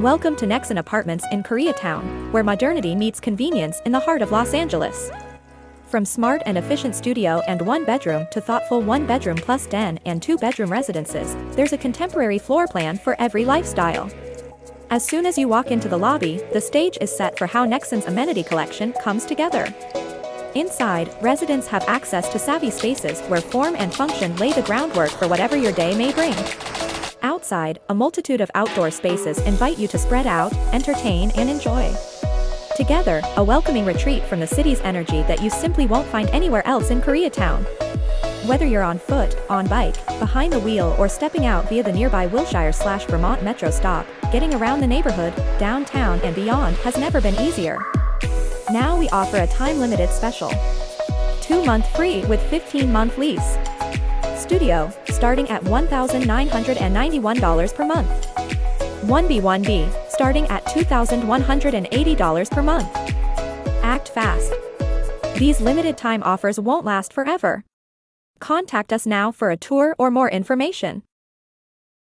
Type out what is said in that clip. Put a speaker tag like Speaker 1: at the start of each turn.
Speaker 1: Welcome to Nexen Apartments in Koreatown, where modernity meets convenience in the heart of Los Angeles. From smart and efficient studio and one-bedroom to thoughtful one-bedroom plus den and two-bedroom residences, there's a contemporary floor plan for every lifestyle. As soon as you walk into the lobby, the stage is set for how Nexen's amenity collection comes together. Inside, residents have access to savvy spaces where form and function lay the groundwork for whatever your day may bring. Outside, a multitude of outdoor spaces invite you to spread out, entertain, and enjoy. Together, a welcoming retreat from the city's energy that you simply won't find anywhere else in Koreatown. Whether you're on foot, on bike, behind the wheel, or stepping out via the nearby Wilshire/Vermont Metro stop, getting around the neighborhood, downtown, and beyond has never been easier. Now we offer a time-limited special. 2-month free with 15-month lease. Studio, starting at $1,991 per month. 1B1B, starting at $2,180 per month. Act fast. These limited time offers won't last forever. Contact us now for a tour or more information.